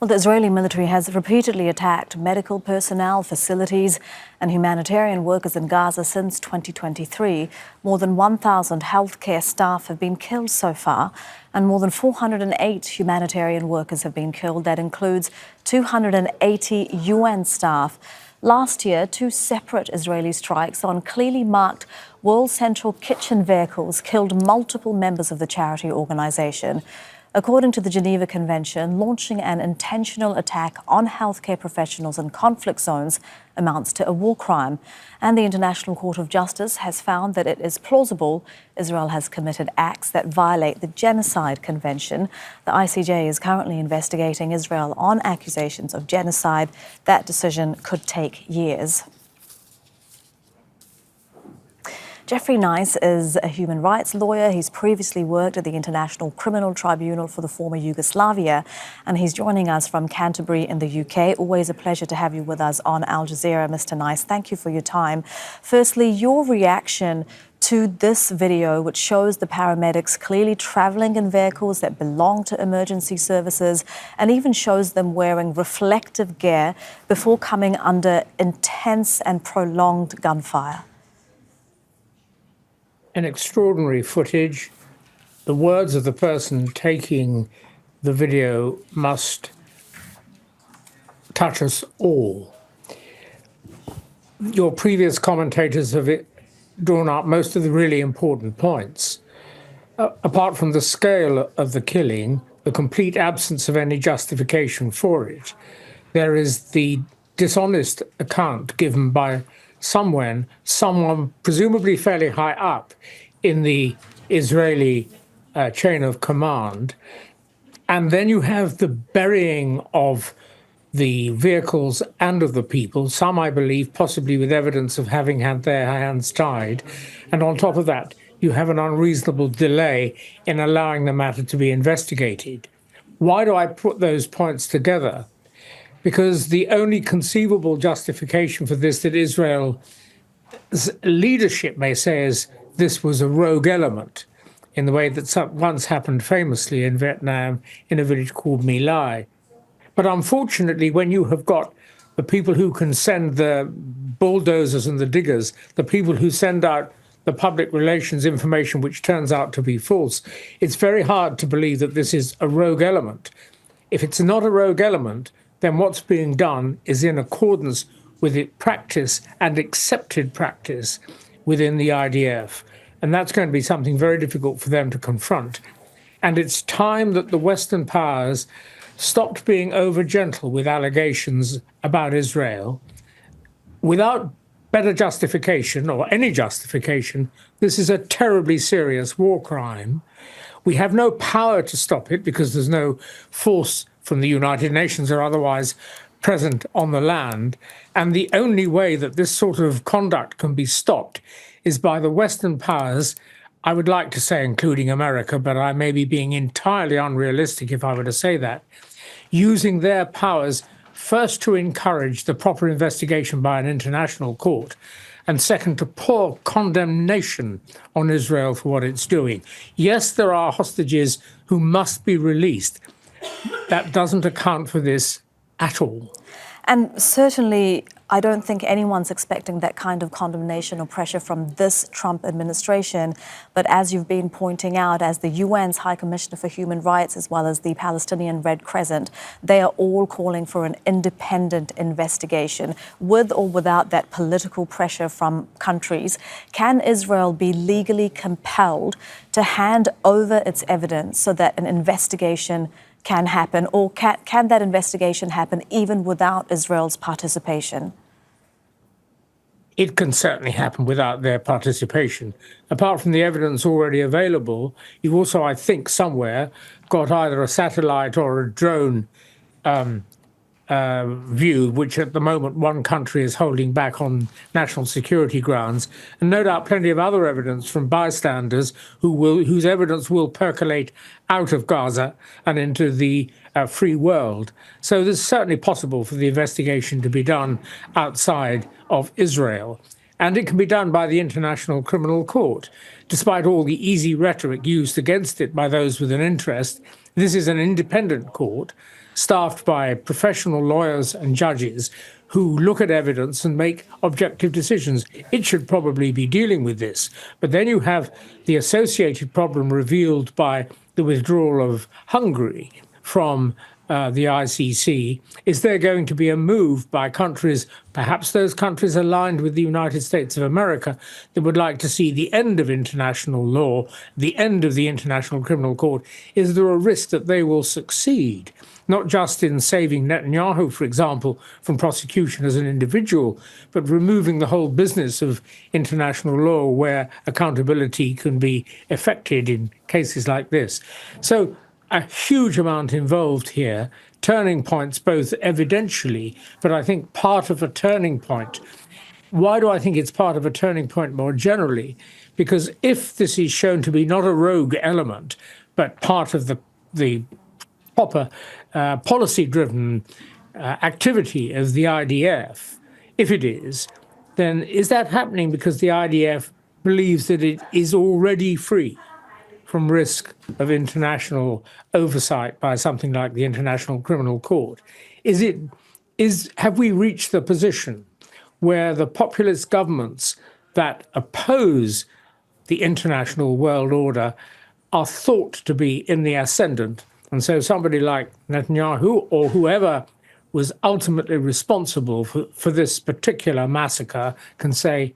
Well, the Israeli military has repeatedly attacked medical personnel, facilities and humanitarian workers in Gaza since 2023. More than 1,000 healthcare staff have been killed so far, and more than 408 humanitarian workers have been killed. That includes 280 UN staff. Last year, two separate Israeli strikes on clearly marked World Central Kitchen vehicles killed multiple members of the charity organization. According to the Geneva Convention, launching an intentional attack on healthcare professionals in conflict zones amounts to a war crime. And the International Court of Justice has found that it is plausible Israel has committed acts that violate the Genocide Convention. The ICJ is currently investigating Israel on accusations of genocide. That decision could take years. Geoffrey Nice is a human rights lawyer. He's previously worked at the International Criminal Tribunal for the former Yugoslavia, and he's joining us from Canterbury in the UK. Always a pleasure to have you with us on Al Jazeera, Mr. Nice. Thank you for your time. Firstly, your reaction to this video, which shows the paramedics clearly travelling in vehicles that belong to emergency services, and even shows them wearing reflective gear before coming under intense and prolonged gunfire. An extraordinary footage. The words of the person taking the video must touch us all. Your previous commentators have drawn out most of the really important points. Apart from the scale of the killing, the complete absence of any justification for it, there is the dishonest account given by someone presumably fairly high up in the Israeli chain of command. And then you have the burying of the vehicles and of the people, some, I believe, possibly with evidence of having had their hands tied. And on top of that, you have an unreasonable delay in allowing the matter to be investigated. Why do I put those points together? Because the only conceivable justification for this that Israel's leadership may say is this was a rogue element, in the way that once happened famously in Vietnam in a village called My Lai. But unfortunately, when you have got the people who can send the bulldozers and the diggers, the people who send out the public relations information which turns out to be false, it's very hard to believe that this is a rogue element. If it's not a rogue element, then what's being done is in accordance with it practice and accepted practice within the IDF. And that's going to be something very difficult for them to confront. And it's time that the Western powers stopped being over gentle with allegations about Israel. Without better justification or any justification, this is a terribly serious war crime. We have no power to stop it because there's no force from the United Nations or otherwise present on the land. And the only way that this sort of conduct can be stopped is by the Western powers, I would like to say including America, but I may be being entirely unrealistic if I were to say that, using their powers first to encourage the proper investigation by an international court, and second, to pour condemnation on Israel for what it's doing. Yes, there are hostages who must be released. That doesn't account for this at all. And certainly, I don't think anyone's expecting that kind of condemnation or pressure from this Trump administration. But as you've been pointing out, as the UN's High Commissioner for Human Rights, as well as the Palestinian Red Crescent, they are all calling for an independent investigation, with or without that political pressure from countries. Can Israel be legally compelled to hand over its evidence so that an investigation can happen, or can that investigation happen even without Israel's participation? It can certainly happen without their participation. Apart from the evidence already available, you've also, I think, somewhere got either a satellite or a drone view, which at the moment one country is holding back on national security grounds, and no doubt plenty of other evidence from bystanders whose evidence will percolate out of Gaza and into the free world. So it's certainly possible for the investigation to be done outside of Israel. And it can be done by the International Criminal Court. Despite all the easy rhetoric used against it by those with an interest, this is an independent court. staffed by professional lawyers and judges who look at evidence and make objective decisions. It should probably be dealing with this. But then you have the associated problem revealed by the withdrawal of Hungary from the ICC. Is there going to be a move by countries, perhaps those countries aligned with the United States of America, that would like to see the end of international law, the end of the International Criminal Court? Is there a risk that they will succeed, not just in saving Netanyahu, for example, from prosecution as an individual, but removing the whole business of international law where accountability can be effected in cases like this? So a huge amount involved here, turning points both evidentially, but I think part of a turning point. Why do I think it's part of a turning point more generally? Because if this is shown to be not a rogue element, but part of the proper policy-driven activity of the IDF, if it is, then is that happening because the IDF believes that it is already free from risk of international oversight by something like the International Criminal Court? Have we reached the position where the populist governments that oppose the international world order are thought to be in the ascendant? And so somebody like Netanyahu or whoever was ultimately responsible for this particular massacre can say,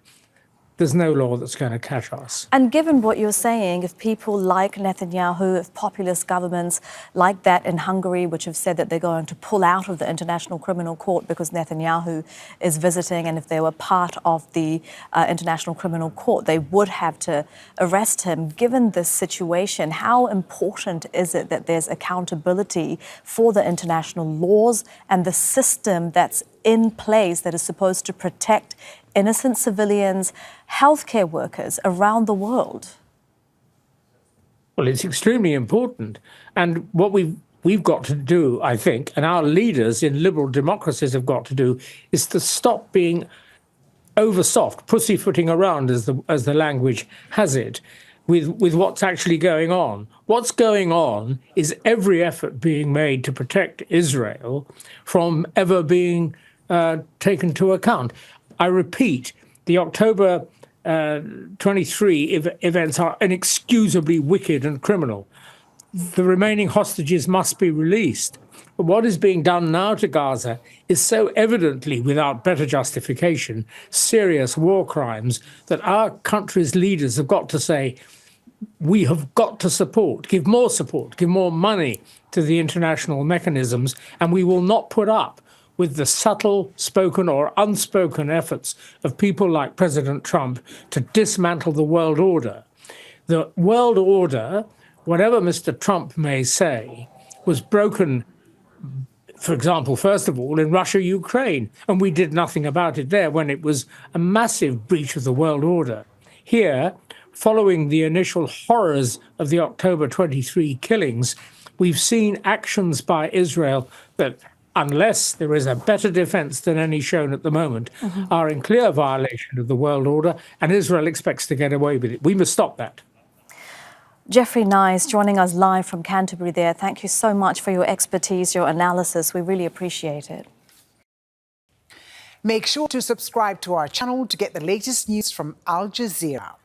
there's no law that's going to catch us. And given what you're saying, if people like Netanyahu, if populist governments like that in Hungary, which have said that they're going to pull out of the International Criminal Court because Netanyahu is visiting, and if they were part of the International Criminal Court, they would have to arrest him. Given this situation, how important is it that there's accountability for the international laws and the system that's in place that is supposed to protect innocent civilians, healthcare workers around the world? Well, it's extremely important. And what we've got to do, I think, and our leaders in liberal democracies have got to do, is to stop being over-soft, pussyfooting around, as the language has it, with what's actually going on. What's going on is every effort being made to protect Israel from ever being taken to account. I repeat, the October 23 events are inexcusably wicked and criminal. The remaining hostages must be released. But what is being done now to Gaza is so evidently, without better justification, serious war crimes that our country's leaders have got to say, we have got to give more money to the international mechanisms, and we will not put up with the subtle, spoken or unspoken efforts of people like President Trump to dismantle the world order. The world order, whatever Mr. Trump may say, was broken, for example, first of all, in Russia, Ukraine, and we did nothing about it there when it was a massive breach of the world order. Here, following the initial horrors of the October 23 killings, we've seen actions by Israel that, unless there is a better defense than any shown at the moment, are in clear violation of the world order, and Israel expects to get away with it. We must stop that. Geoffrey Nice joining us live from Canterbury there. Thank you so much for your expertise, your analysis. We really appreciate it. Make sure to subscribe to our channel to get the latest news from Al Jazeera.